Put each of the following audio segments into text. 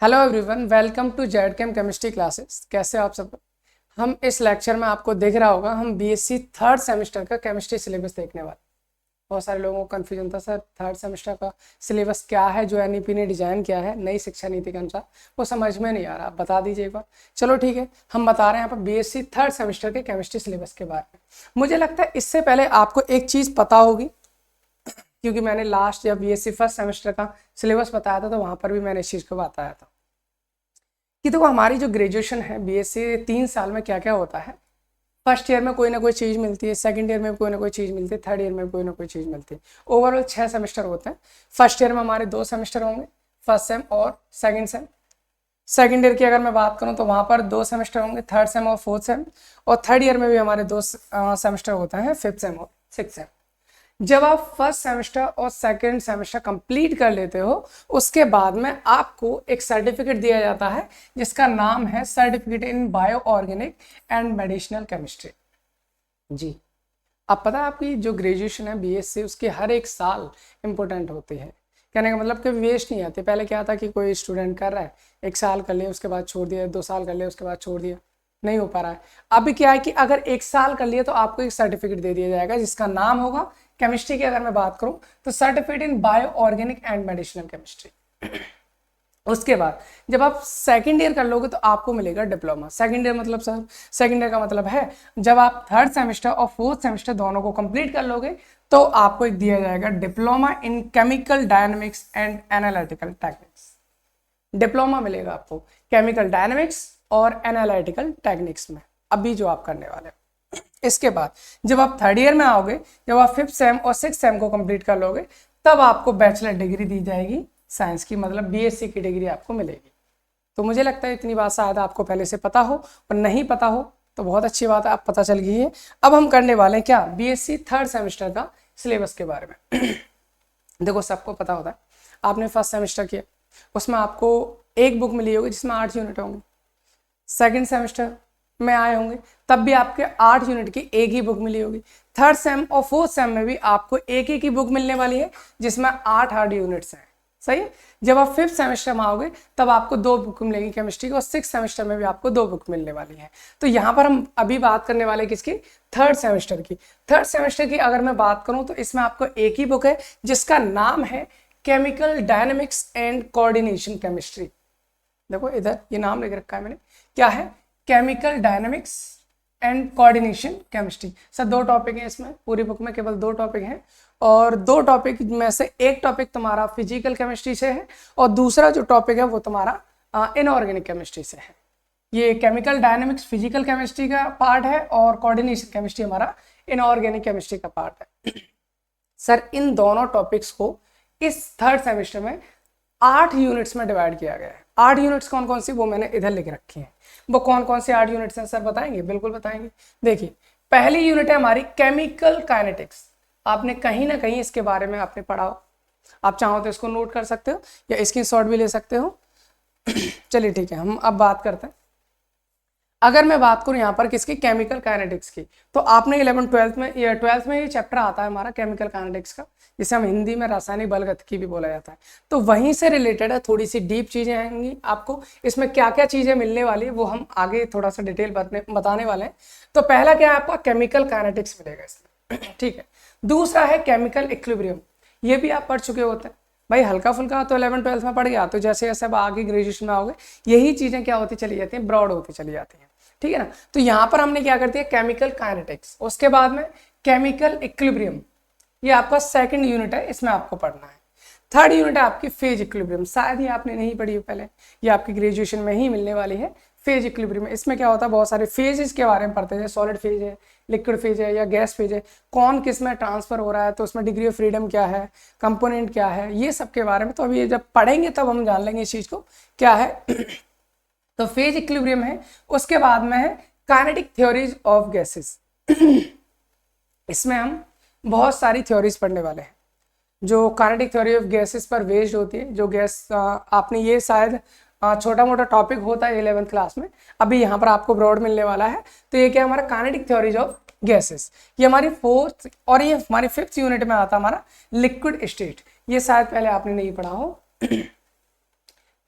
Hello everyone, welcome to Z chem chemistry classes. कैसे हो आप सब? हम इस लेक्चर में आपको दिख रहा होगा, हम बीएससी थर्ड सेमेस्टर का केमिस्ट्री सिलेबस देखने वाले। बहुत सारे लोगों को कन्फ्यूजन था, सर थर्ड सेमेस्टर का सिलेबस क्या है जो एनईपी ने डिजाइन किया है नई शिक्षा नीति के अनुसार, वो समझ में नहीं आ रहा। आप बता दीजिए एक बार। चलो ठीक है, हम बता रहे हैं यहाँ पर बीएससी थर्ड सेमेस्टर के केमिस्ट्री सिलेबस के बारे में। मुझे लगता है इससे पहले आपको एक चीज़ पता होगी, क्योंकि मैंने लास्ट या बीएससी फर्स्ट सेमेस्टर का सिलेबस बताया था तो वहाँ पर भी मैंने इस चीज़ को बताया था कि देखो हमारी जो ग्रेजुएशन है बीएससी 3 साल में क्या क्या होता है। फर्स्ट ईयर में कोई ना कोई चीज़ मिलती है, सेकंड ईयर में कोई ना कोई चीज़ मिलती है, थर्ड ईयर में कोई ना कोई चीज़ मिलती है। ओवरऑल 6 सेमेस्टर होते हैं। फर्स्ट ईयर में हमारे 2 सेमेस्टर होंगे, फर्स्ट सेम और सेकंड सेम। सेकंड ईयर की अगर मैं बात करूं तो वहाँ पर 2 सेमेस्टर होंगे, थर्ड सेम और फोर्थ सेम। और थर्ड ईयर में भी हमारे 2 सेमेस्टर होते हैं, फिफ्थ सेम और सिक्स सेम। जब आप फर्स्ट सेमेस्टर और सेकंड सेमेस्टर कंप्लीट कर लेते हो, उसके बाद में आपको एक सर्टिफिकेट दिया जाता है जिसका नाम है certificate in bio organic and medicinal chemistry. जी, अब पता है आपकी जो ग्रेजुएशन है बीएससी, उसके हर एक साल इंपॉर्टेंट होती है। कहने का मतलब कि वेस्ट नहीं आती। पहले क्या था कि कोई स्टूडेंट कर रहा है, 1 साल कर लिया उसके बाद छोड़ दिया, 2 साल कर लिया उसके बाद छोड़ दिया, नहीं हो पा रहा है। अभी क्या है कि अगर 1 साल कर लिए तो आपको एक सर्टिफिकेट दे दिया जाएगा जिसका नाम होगा, केमिस्ट्री की अगर मैं बात करूं तो certificate in bio organic and medicinal chemistry. उसके बाद जब आप सेकंड ईयर कर लोगे तो आपको मिलेगा डिप्लोमा। सेकंड ईयर मतलब सर, सेकंड ईयर का मतलब है जब आप थर्ड सेमेस्टर और फोर्थ सेमेस्टर दोनों को कंप्लीट कर लोगे तो आपको एक दिया जाएगा diploma in chemical dynamics and analytical techniques. Diploma मिलेगा आपको केमिकल डायनेमिक्स और एनालिटिकल टेक्निक्स में, अभी जो आप करने वाले हो। इसके बाद जब आप थर्ड ईयर में आओगे, जब आप फिफ्थ सेम और सिक्स सेम को कंप्लीट कर लोगे, तब आपको बैचलर डिग्री दी जाएगी साइंस की, मतलब बीएससी की डिग्री आपको मिलेगी। तो मुझे लगता है इतनी बात शायद आपको पहले से पता हो, और नहीं पता हो तो बहुत अच्छी बात है, आप पता चल गई है। अब हम करने वाले हैं क्या, बीएससी थर्ड सेमेस्टर का सिलेबस के बारे में। देखो सबको पता होता है, आपने फर्स्ट सेमेस्टर किया, उसमें आपको एक बुक मिली होगी जिसमें 8 यूनिट होंगे। सेकंड सेमेस्टर में आए होंगे तब भी आपके 8 यूनिट की एक ही बुक मिली होगी। थर्ड सेम और फोर्थ सेम में भी आपको एक ही बुक मिलने वाली है जिसमें 8 यूनिट्स हैं। सही है। जब आप फिफ्थ सेमेस्टर में आओगे तब आपको 2 बुक मिलेगी केमिस्ट्री की, और सिक्स सेमेस्टर में भी आपको 2 बुक मिलने वाली है। तो यहाँ पर हम अभी बात करने वाले किसकी, थर्ड सेमेस्टर की। थर्ड सेमेस्टर की अगर मैं बात करूँ तो इसमें आपको एक ही बुक है जिसका नाम है chemical dynamics and coordination chemistry. देखो इधर ये नाम लिख रखा है मैंने, क्या है, chemical dynamics and coordination chemistry. Sir 2 topic हैं इसमें, पूरी बुक में केवल 2 टॉपिक हैं, और 2 टॉपिक में से एक टॉपिक तुम्हारा फिजिकल केमिस्ट्री से है और दूसरा जो टॉपिक है वो तुम्हारा इनऑर्गेनिक केमिस्ट्री से है। ये केमिकल डायनेमिक्स फिजिकल केमिस्ट्री का पार्ट है और कोऑर्डिनेशन केमिस्ट्री हमारा इनऑर्गेनिक केमिस्ट्री का पार्ट है। सर इन दोनों टॉपिक्स को इस थर्ड सेमेस्टर में 8 यूनिट्स में डिवाइड किया गया है। 8 यूनिट्स कौन कौन सी, वो मैंने इधर लिख रखी हैं। वो कौन कौन सी 8 यूनिट्स हैं सर, बताएंगे? बिल्कुल बताएंगे। देखिए पहली यूनिट है हमारी केमिकल काइनेटिक्स। आपने कहीं ना कहीं इसके बारे में आपने पढ़ा हो, आप चाहो तो इसको नोट कर सकते हो या स्क्रीनशॉट भी ले सकते हो। चलिए ठीक है, हम अब बात करते हैं। अगर मैं बात करूं यहाँ पर किसकी, केमिकल काइनेटिक्स की, तो आपने 11th-12th में, या 12th में ये चैप्टर आता है हमारा केमिकल काइनेटिक्स का, जिसे हम हिंदी में रासायनिक बलगतिकी भी बोला जाता है। तो वहीं से रिलेटेड है, थोड़ी सी डीप चीजें आएंगी आपको। इसमें क्या क्या चीजें मिलने वाली है वो हम आगे थोड़ा सा डिटेल बताने वाले हैं। तो पहला क्या है, आपका केमिकल काइनेटिक्स मिलेगा इसमें। ठीक है। दूसरा है केमिकल इक्विलिब्रियम, ये भी आप पढ़ चुके होते हैं भाई, हल्का फुल्का तो 11th-12th में पढ़ गया। तो जैसे जैसे अब आगे ग्रेजुएशन में आओगे यही चीजें क्या होती चली जाती हैं, ब्रॉड होती चली जाती हैं। ठीक है ना। तो यहाँ पर हमने क्या कर दिया, केमिकल काइनेटिक्स। उसके बाद में केमिकल इक्विलिब्रियम, ये आपका सेकंड यूनिट है, इसमें आपको पढ़ना है। थर्ड यूनिट है आपकी फेज इक्विलिब्रियम, शायद ही आपने नहीं पढ़ी पहले, ये आपकी ग्रेजुएशन में ही मिलने वाली है। फेज इक्विलिब्रियम, इसमें क्या होता है, बहुत सारे फेजेस के बारे में पढ़ते हैं, सॉलिड फेज है, लिक्विड फेज है या गैस फेज है, कौन किस में ट्रांसफर हो रहा है, तो उसमें डिग्री ऑफ फ्रीडम क्या है, कंपोनेंट क्या है, ये सब के बारे में तो अभी जब पढ़ेंगे तब हम जान लेंगे इस चीज को क्या है। तो फेज इक्विलिब्रियम है। उसके बाद में है काइनेटिक थ्योरीज ऑफ गैसेस। इसमें हम बहुत सारी थ्योरीज पढ़ने वाले हैं जो काइनेटिक थ्योरी ऑफ गैसेस पर बेस्ड होती है। जो गैस आपने ये शायद छोटा मोटा टॉपिक होता है 11th क्लास में, अभी यहाँ पर आपको ब्रॉड मिलने वाला है। तो ये क्या है, हमारा काइनेटिक थ्योरीज ऑफ गैसेस, ये हमारी फोर्थ और ये हमारी फिफ्थ यूनिट में आता है हमारा लिक्विड स्टेट। ये शायद पहले आपने नहीं पढ़ा हो।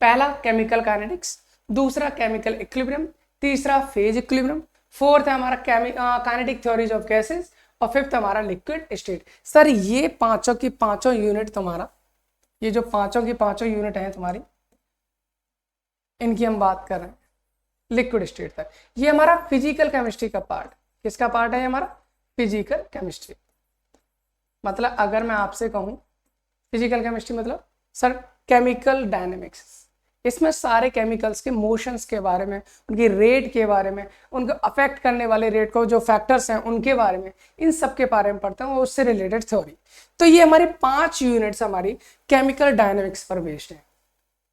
पहला केमिकल काइनेटिक्स, दूसरा केमिकल इक्विलिब्रियम, तीसरा फेज इक्विलिब्रियम, फोर्थ है हमारा काइनेटिक थ्योरीज ऑफ गैसेस, और फिफ्थ हमारा लिक्विड स्टेट। सर ये पांचों की पांचों यूनिट तुम्हारा, ये जो पांचों की पांचों यूनिट हैं तुम्हारी, इनकी हम बात कर रहे हैं लिक्विड स्टेट तक। ये हमारा फिजिकल केमिस्ट्री का पार्ट, किसका पार्ट है हमारा? Physical chemistry. मतलब अगर मैं आपसे कहूं फिजिकल केमिस्ट्री मतलब सर केमिकल डायनेमिक्स, इसमें सारे केमिकल्स के मोशंस के बारे में, उनकी रेट के बारे में, उनको अफेक्ट करने वाले रेट को जो फैक्टर्स हैं उनके बारे में, इन सब के बारे में पढ़ते हैं, और उससे रिलेटेड थ्योरी। तो ये हमारी 5 यूनिट्स हमारी केमिकल डायनेमिक्स पर बेस्ड है,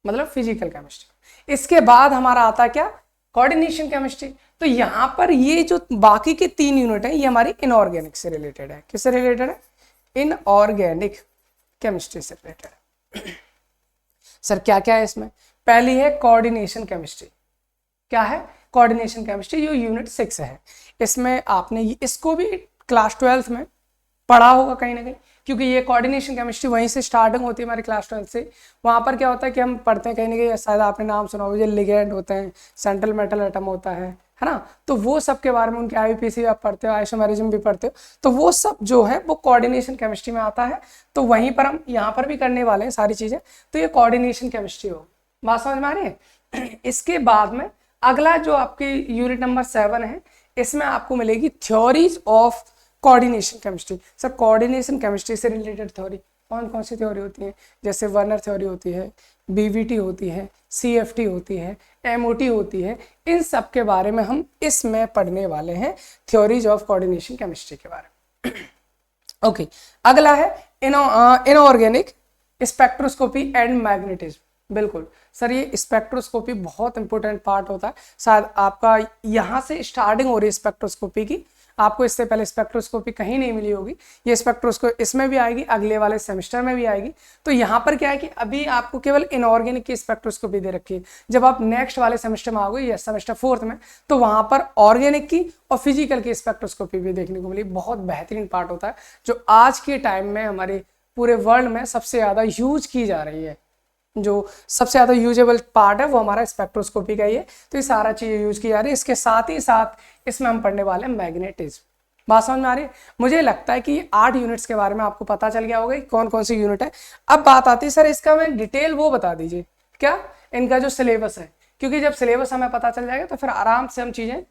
मतलब फिजिकल केमिस्ट्री। इसके बाद हमारा आता है क्या? Coordination chemistry. तो यहाँ पर ये जो बाकी के 3 यूनिट है ये हमारी इनऑर्गेनिक से रिलेटेड है। किससे रिलेटेड है? इनऑर्गेनिक केमिस्ट्री से रिलेटेड है। सर क्या क्या है इसमें? पहली है कोऑर्डिनेशन केमिस्ट्री। क्या है? कोऑर्डिनेशन केमिस्ट्री, जो यूनिट 6 है। इसमें आपने इसको भी क्लास 12th में पढ़ा होगा कहीं ना कहीं, क्योंकि ये कोऑर्डिनेशन केमिस्ट्री वहीं से स्टार्टिंग होती है हमारी क्लास 12 से। वहाँ पर क्या होता है कि हम पढ़ते हैं कहीं ना कहीं, शायद आपने नाम सुना होगा, जो लिगेंड होते हैं, सेंट्रल मेटल एटम होता है ना, तो वो सब के बारे में, उनके आईपीसी आप पढ़ते हो, आइसोमेरिज्म भी पढ़ते हो, तो वो सब जो है वो कोऑर्डिनेशन केमिस्ट्री में आता है। तो वहीं पर हम यहाँ पर भी करने वाले हैं सारी चीज़ें, तो ये कोऑर्डिनेशन केमिस्ट्री हो। बात समझ में आ रही है? इसके बाद में अगला जो आपकी यूनिट नंबर 7 है, इसमें आपको मिलेगी theories of coordination chemistry. Sir coordination chemistry से रिलेटेड थ्योरी कौन कौन सी थ्योरी होती है? जैसे वर्नर थ्योरी होती है, बीवीटी होती है, सीएफटी होती है, एमओटी होती है, इन सब के बारे में हम इसमें पढ़ने वाले हैं, थ्योरीज ऑफ कोऑर्डिनेशन केमिस्ट्री के बारे में। ओके, अगला है इनऑर्गेनिक स्पेक्ट्रोस्कोपी एंड मैग्नेटिज्म। बिल्कुल सर, ये स्पेक्ट्रोस्कोपी बहुत इंपॉर्टेंट पार्ट होता है। शायद आपका यहाँ से स्टार्टिंग हो रही है स्पेक्ट्रोस्कोपी की, आपको इससे पहले स्पेक्ट्रोस्कोपी कहीं नहीं मिली होगी। ये स्पेक्ट्रोस्कोपी इसमें भी आएगी, अगले वाले सेमेस्टर में भी आएगी। तो यहाँ पर क्या है कि अभी आपको केवल इनऑर्गेनिक की स्पेक्ट्रोस्कोपी दे रखी है। जब आप नेक्स्ट वाले सेमेस्टर में आओगे या सेमेस्टर 4th में, तो वहाँ पर ऑर्गेनिक की और फिजिकल की स्पेक्ट्रोस्कोपी भी देखने को मिली। बहुत बेहतरीन पार्ट होता है, जो आज के टाइम में हमारे पूरे वर्ल्ड में सबसे ज़्यादा यूज की जा रही है। जो सबसे ज़्यादा यूजेबल पार्ट है वो हमारा स्पेक्ट्रोस्कोपी का ही है। तो ये सारा चीज़ यूज की जा रही है। इसके साथ ही साथ इसमें हम पढ़ने वाले हैं मैग्नेटिज्म। बात समझ में आ रही है? मुझे लगता है कि 8 यूनिट्स के बारे में आपको पता चल गया होगा कौन कौन सी यूनिट है। अब बात आती है सर इसका मैं डिटेल वो बता दीजिए, क्या इनका जो सिलेबस है, क्योंकि जब सिलेबस हमें पता चल जाएगा तो फिर आराम से हम चीज़ें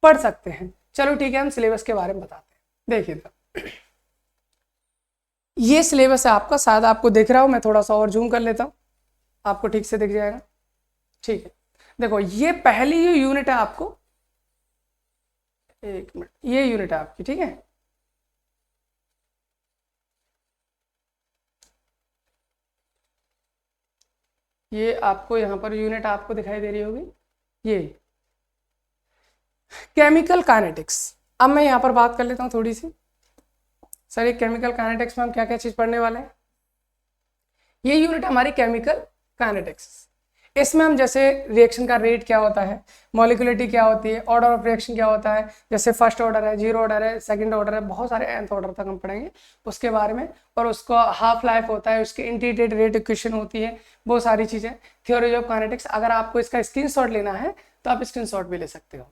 पढ़ सकते हैं। चलो ठीक है, हम सिलेबस के बारे में बताते हैं। देखिए ये सिलेबस है आपका, शायद आपको दिख रहा हो, मैं थोड़ा सा और जूम कर लेता हूँ, आपको ठीक से दिख जाएगा। ठीक है, देखो ये पहली जो यूनिट है आपको, एक मिनट, ये यूनिट है आपकी, ठीक है। ये आपको यहाँ पर यूनिट आपको दिखाई दे रही होगी, ये केमिकल काइनेटिक्स। अब मैं यहाँ पर बात कर लेता हूँ थोड़ी सी। सर ये केमिकल काइनेटिक्स में हम क्या क्या चीज़ पढ़ने वाले हैं? ये यूनिट हमारी केमिकल काइनेटिक्स। इसमें हम जैसे रिएक्शन का रेट क्या होता है, मॉलिक्यूलरिटी क्या होती है, ऑर्डर ऑफ रिएक्शन क्या होता है, जैसे फर्स्ट ऑर्डर है, जीरो ऑर्डर है, सेकंड ऑर्डर है, बहुत सारे nth ऑर्डर तक हम पढ़ेंगे उसके बारे में। और उसका हाफ लाइफ होता है, उसकी इंटीग्रेटेड रेट इक्वेशन होती है, वो सारी चीज़ें। थ्योरी ऑफ काइनेटिक्स, अगर आपको इसका स्क्रीनशॉट लेना है तो आप स्क्रीनशॉट भी ले सकते हो।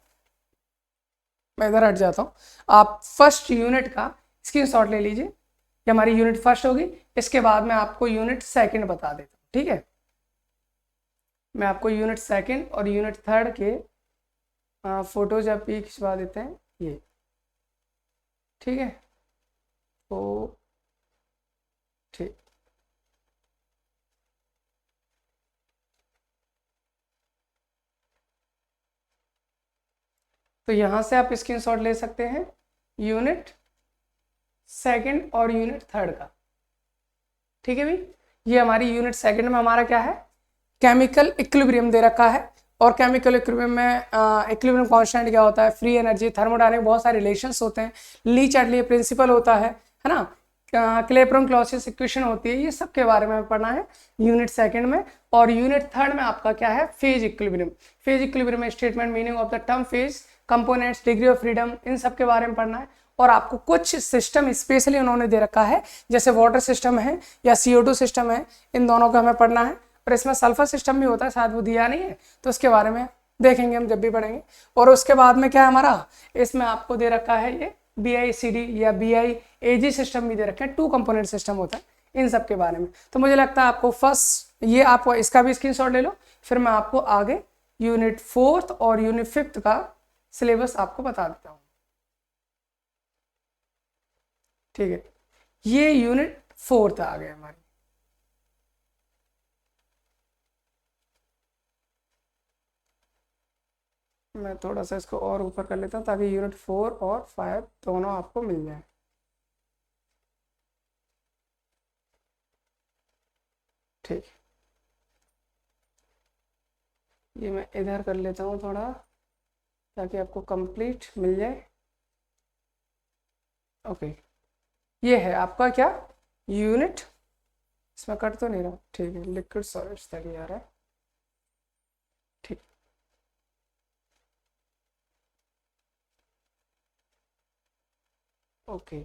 मैं इधर हट जाता हूँ, आप फर्स्ट यूनिट का स्क्रीनशॉट ले लीजिए। ये हमारी यूनिट फर्स्ट होगी, इसके बाद मैं आपको यूनिट सेकंड बता देता हूँ, ठीक है। मैं आपको यूनिट सेकंड और यूनिट थर्ड के फोटोज आप भी खिंचवा देते हैं, ये ठीक है। तो ठीक, तो यहाँ से आप स्क्रीनशॉट ले सकते हैं यूनिट सेकंड और यूनिट थर्ड का, ठीक है भाई। ये हमारी यूनिट सेकंड में हमारा क्या है, केमिकल इक्विलिब्रियम दे रखा है। और केमिकल इक्विलिब्रियम में इक्विलिब्रियम कांस्टेंट क्या होता है, फ्री एनर्जी, थर्मोडायनेमिक, बहुत सारे रिलेशंस होते हैं, ली चार्टली प्रिंसिपल होता है ना, क्लेपेरॉन क्लॉसियस इक्वेशन होती है, ये सब के बारे में पढ़ना है यूनिट सेकंड में। और यूनिट थर्ड में आपका क्या है, फेज इक्विलिब्रियम। फेज इक्विलिब्रियम में statement, meaning of the term phase, components, degree of freedom, इन सब के बारे में पढ़ना है। और आपको कुछ सिस्टम स्पेशली उन्होंने दे रखा है, जैसे वाटर सिस्टम है या CO2 सिस्टम है, इन दोनों का हमें पढ़ना है। और इसमें सल्फर सिस्टम भी होता है, शायद वो दिया नहीं है, तो उसके बारे में देखेंगे हम जब भी पढ़ेंगे। और उसके बाद में क्या है हमारा, इसमें आपको दे रखा है ये BICD या BIAG सिस्टम भी दे रखे हैं, 2 कंपोनेंट सिस्टम होता है इन सब के बारे में। तो मुझे लगता है आपको फर्स्ट ये आपको इसका भी स्क्रीनशॉट ले लो, फिर मैं आपको आगे यूनिट 4th और यूनिट 5th का सिलेबस आपको बता देता हूँ। ठीक है, ये यूनिट 4th आ गया हमारी। मैं थोड़ा सा इसको और ऊपर कर लेता हूँ ताकि यूनिट 4 और 5 दोनों आपको मिल जाए। ठीक, ये मैं इधर कर लेता हूँ थोड़ा ताकि आपको कंप्लीट मिल जाए। ओके, ये है आपका क्या यूनिट, इसमें कट तो नहीं रहा, ठीक है, लिक्विड सॉलिड्स तक ही आ रहा है। ठीक, ओके,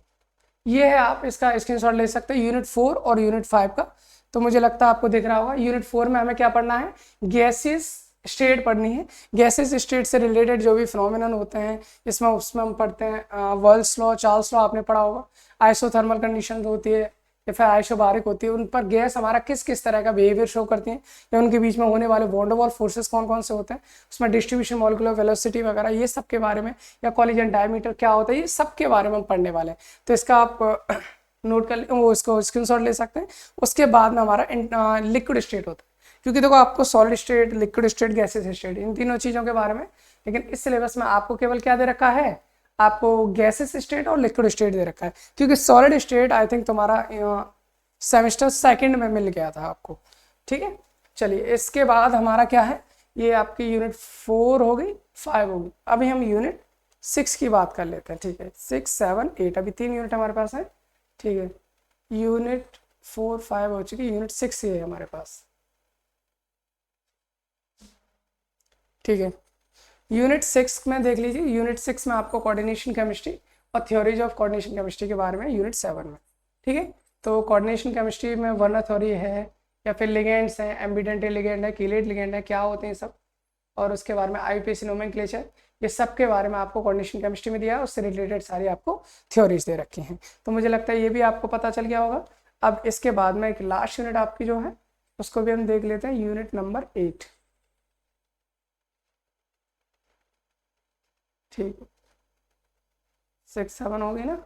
ये है, आप इसका स्क्रीनशॉट ले सकते हैं यूनिट 4 और यूनिट 5 का। तो मुझे लगता है आपको दिख रहा होगा। यूनिट 4 में हमें क्या पढ़ना है, गैसेस स्टेट पढ़नी है। गैसेस स्टेट से रिलेटेड जो भी फिनोमिनन होते हैं इसमें उसमें हम पढ़ते हैं वर्ल्स लॉ, चार्ल्स लॉ आपने पढ़ा होगा, आइसोथर्मल कंडीशन होती है या फिर आइसोबारिक होती है, उन पर गैस हमारा किस किस तरह का बिहेवियर शो करती हैं, या उनके बीच में होने वाले वॉन डेर वाल्स फोर्सेस कौन कौन से होते हैं, उसमें डिस्ट्रीब्यूशन, मॉलिक्यूलर वेलोसिटी वगैरह, ये सब के बारे में, या कॉलिजन डायमीटर क्या होता है, ये सब के बारे में हम पढ़ने वाले हैं। तो इसका आप नोट कर वो इसको स्क्रीनशॉट ले सकते हैं। उसके बाद में हमारा लिक्विड स्टेट होता है, क्योंकि देखो आपको solid state, liquid state, gases state, इन तीनों चीज़ों के बारे में, लेकिन इस सिलेबस में आपको केवल क्या दे रखा है, आपको गैसेस स्टेट और लिक्विड स्टेट दे रखा है, क्योंकि सॉलिड स्टेट आई थिंक तुम्हारा सेमेस्टर 2nd में मिल गया था आपको। ठीक है, चलिए इसके बाद हमारा क्या है, ये आपकी यूनिट 4 हो गई, 5 होगी। अभी हम यूनिट 6 की बात कर लेते हैं। ठीक है, 6, 7, 8, अभी 3 यूनिट हमारे पास है। ठीक है, यूनिट 4, 5 हो चुकी, यूनिट 6 ही है हमारे पास। ठीक है, यूनिट 6 में देख लीजिए, यूनिट 6 में आपको कोऑर्डिनेशन केमिस्ट्री और थ्योरीज ऑफ कोऑर्डिनेशन केमिस्ट्री के बारे में यूनिट 7 में। ठीक है, तो कोऑर्डिनेशन केमिस्ट्री में वर्नर थ्योरी है या फिर लिगेंड्स हैं, एम्बिडेंट लिगेंड है, कीलेट लिगेंड है, क्या होते हैं सब, और उसके बारे में IUPAC नोमेनक्लेचर, ये सब के बारे में आपको कोऑर्डिनेशन केमिस्ट्री में दिया है, उससे रिलेटेड सारी आपको थ्योरीज दे रखी हैं। तो मुझे लगता है ये भी आपको पता चल गया होगा। अब इसके बाद में एक लास्ट यूनिट आपकी जो है उसको भी हम देख लेते हैं, यूनिट नंबर 8। ठीक, 6, 7 हो गई ना,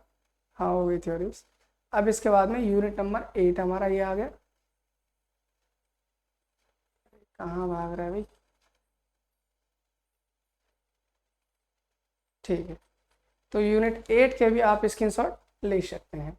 हाँ हो गई थ्योरीज। अब इसके बाद में यूनिट नंबर 8 हमारा ये आ गया, कहाँ भाग रहा है भाई। ठीक है, तो यूनिट 8 के भी आप स्क्रीनशॉट ले सकते हैं।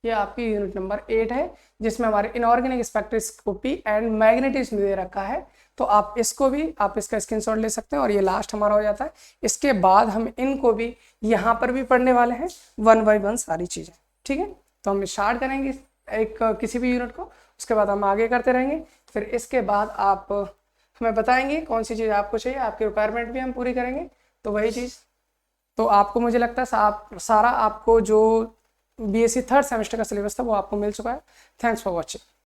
ये आपकी यूनिट नंबर 8 है, जिसमें हमारे इनऑर्गेनिक स्पेक्ट्रोस्कोपी एंड मैग्नेटिज्म दे रखा है। तो आप इसको भी, आप इसका स्क्रीनशॉट ले सकते हैं, और ये लास्ट हमारा हो जाता है। इसके बाद हम इनको भी यहाँ पर भी पढ़ने वाले हैं 1 by 1 सारी चीज़ें। ठीक है, तो हम स्टार्ट करेंगे एक किसी भी यूनिट को, उसके बाद हम आगे करते रहेंगे। फिर इसके बाद आप हमें बताएंगे कौन सी चीज़ आपको चाहिए, आपकी रिक्वायरमेंट भी हम पूरी करेंगे। तो वही चीज़, तो आपको मुझे लगता है सारा आपको जो BSc 3rd सेमेस्टर का सिलेबस था वो आपको मिल चुका है। Thanks for watching.